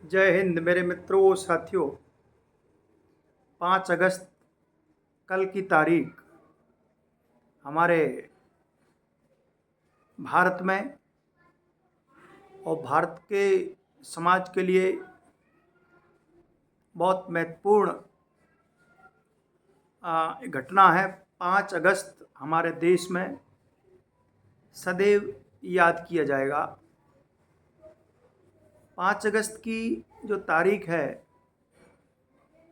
जय हिंद मेरे मित्रों साथियों। 5 अगस्त कल की तारीख हमारे भारत में और भारत के समाज के लिए बहुत महत्वपूर्ण घटना है। 5 अगस्त हमारे देश में सदैव याद किया जाएगा। 5 अगस्त की जो तारीख है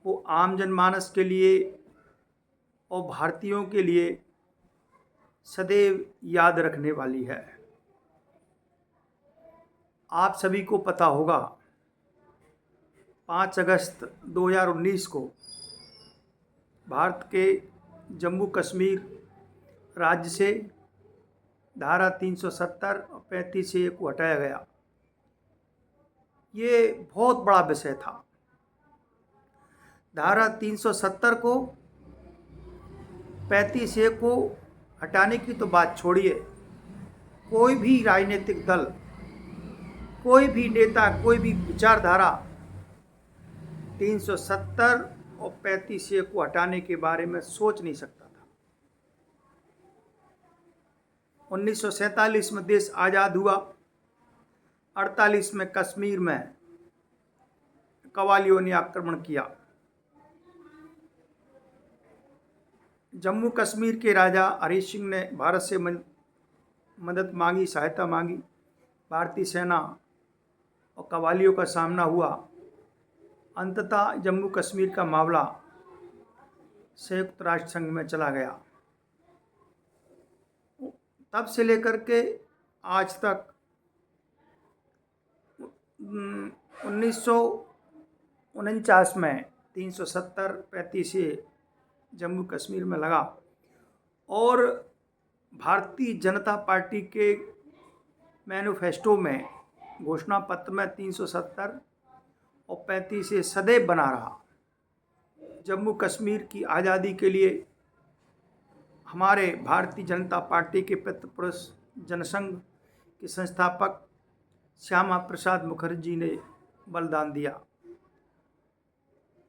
वो आम जनमानस के लिए और भारतीयों के लिए सदैव याद रखने वाली है। आप सभी को पता होगा 5 अगस्त 2019 को भारत के जम्मू कश्मीर राज्य से धारा 370 और 35A को हटाया गया। ये बहुत बड़ा विषय था। धारा 370 को 35A को हटाने की तो बात छोड़िए, कोई भी राजनीतिक दल, कोई भी नेता, कोई भी विचारधारा 370 और 35A को हटाने के बारे में सोच नहीं सकता था। 1947 में देश आज़ाद हुआ। 48 में कश्मीर में कवालियों ने आक्रमण किया। जम्मू कश्मीर के राजा हरि सिंह ने भारत से मदद मांगी, सहायता मांगी। भारतीय सेना और कवालियों का सामना हुआ। अंततः जम्मू कश्मीर का मामला संयुक्त राष्ट्र संघ में चला गया। तब से लेकर के आज तक 1949 में 370-35A जम्मू कश्मीर में लगा और भारतीय जनता पार्टी के मैनिफेस्टो में, घोषणा पत्र में 370 और 35A सदैव बना रहा। जम्मू कश्मीर की आज़ादी के लिए हमारे भारतीय जनता पार्टी के पितृपुरुष जनसंघ के संस्थापक श्यामा प्रसाद मुखर्जी ने बलिदान दिया।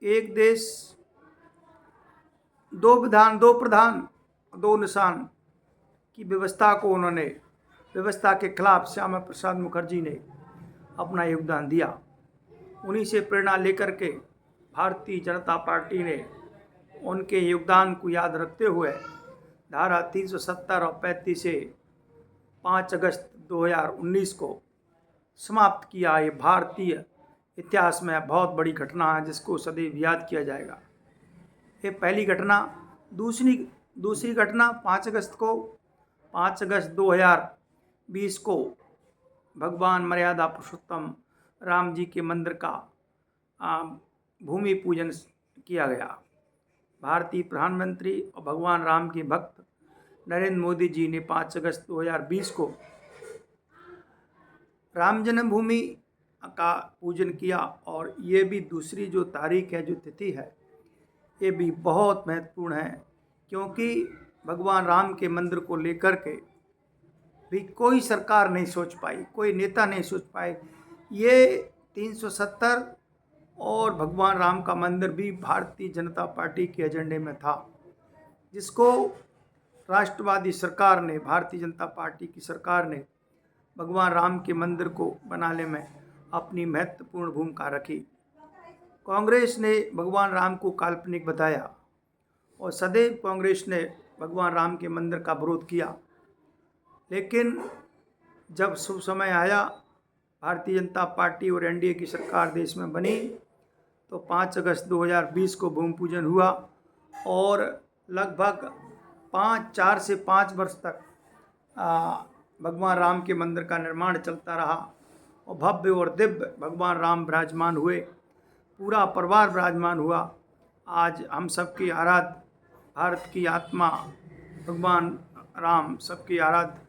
एक देश, दो विधान, दो प्रधान, दो निशान की व्यवस्था को उन्होंने, व्यवस्था के खिलाफ श्यामा प्रसाद मुखर्जी ने अपना योगदान दिया। उन्हीं से प्रेरणा लेकर के भारतीय जनता पार्टी ने उनके योगदान को याद रखते हुए धारा 370 और 35A 5 अगस्त 2019 को समाप्त किया। ये भारतीय इतिहास में बहुत बड़ी घटना है जिसको सदैव याद किया जाएगा। ये पहली घटना। दूसरी घटना 5 अगस्त 2020 को भगवान मर्यादा पुरुषोत्तम राम जी के मंदिर का भूमि पूजन किया गया। भारतीय प्रधानमंत्री और भगवान राम के भक्त नरेंद्र मोदी जी ने 5 अगस्त 2020 को राम जन्मभूमि का पूजन किया। और ये भी दूसरी जो तारीख है, जो तिथि है, ये भी बहुत महत्वपूर्ण है क्योंकि भगवान राम के मंदिर को लेकर के भी कोई सरकार नहीं सोच पाई, कोई नेता नहीं सोच पाए। ये 370 और भगवान राम का मंदिर भी भारतीय जनता पार्टी के एजेंडे में था, जिसको राष्ट्रवादी सरकार ने, भारतीय जनता पार्टी की सरकार ने भगवान राम के मंदिर को बनाने में अपनी महत्वपूर्ण भूमिका रखी। कांग्रेस ने भगवान राम को काल्पनिक बताया और सदैव कांग्रेस ने भगवान राम के मंदिर का विरोध किया। लेकिन जब शुभ समय आया, भारतीय जनता पार्टी और एनडीए की सरकार देश में बनी, तो 5 अगस्त 2020 को भूमि पूजन हुआ और लगभग 4 से 5 वर्ष तक भगवान राम के मंदिर का निर्माण चलता रहा और भव्य और दिव्य भगवान राम विराजमान हुए, पूरा परिवार विराजमान हुआ। आज हम सबकी आराध्य भारत की आत्मा भगवान राम, सबकी आराध्य,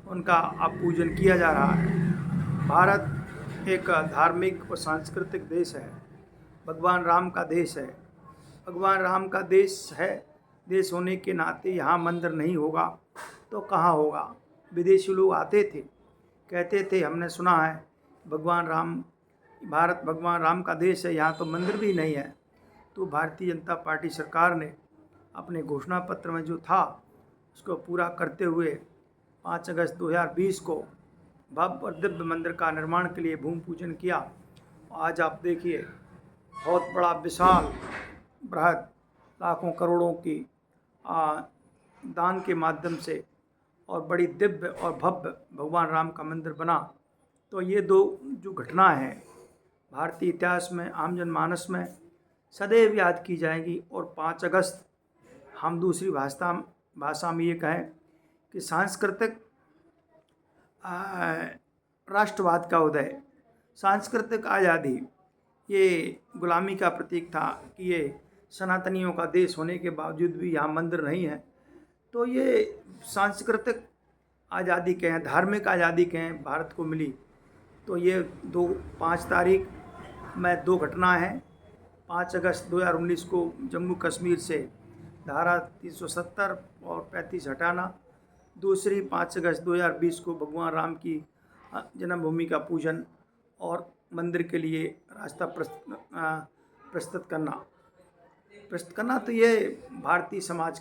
उनका अब पूजन किया जा रहा है। भारत एक धार्मिक और सांस्कृतिक देश है, भगवान राम का देश है। भगवान राम का देश है, देश होने के नाते यहाँ मंदिर नहीं होगा तो कहाँ होगा। विदेशी लोग आते थे, कहते थे, हमने सुना है भगवान राम भारत भगवान राम का देश है, यहाँ तो मंदिर भी नहीं है। तो भारतीय जनता पार्टी सरकार ने अपने घोषणा पत्र में जो था उसको पूरा करते हुए 5 अगस्त 2020 को भव्य और दिव्य मंदिर का निर्माण के लिए भूमि पूजन किया। आज आप देखिए, बहुत बड़ा विशाल बृहद लाखों करोड़ों की दान के माध्यम से और बड़ी दिव्य और भव्य भगवान राम का मंदिर बना। तो ये दो जो घटना है भारतीय इतिहास में, आम जनमानस में सदैव याद की जाएगी। और 5 अगस्त हम दूसरी भाषा में ये कहें कि सांस्कृतिक राष्ट्रवाद का उदय, सांस्कृतिक आज़ादी, ये गुलामी का प्रतीक था कि ये सनातनियों का देश होने के बावजूद भी यहाँ मंदिर नहीं है। तो ये सांस्कृतिक आज़ादी कहें, धार्मिक आज़ादी कहें, भारत को मिली। तो ये 5 तारीख में दो घटना हैं। 5 अगस्त 2019 को जम्मू कश्मीर से धारा 370 और 35 हटाना। दूसरी 5 अगस्त 2020 को भगवान राम की जन्मभूमि का पूजन और मंदिर के लिए रास्ता प्रस्तुत करना। तो ये भारतीय समाज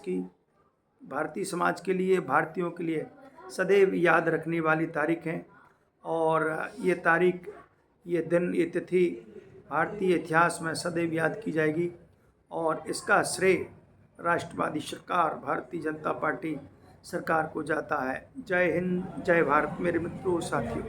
के लिए, भारतीयों के लिए सदैव याद रखने वाली तारीख है। और ये तारीख, ये दिन, ये तिथि भारतीय इतिहास में सदैव याद की जाएगी। और इसका श्रेय राष्ट्रवादी सरकार भारतीय जनता पार्टी सरकार को जाता है। जय हिंद, जय भारत मेरे मित्रों, साथियों।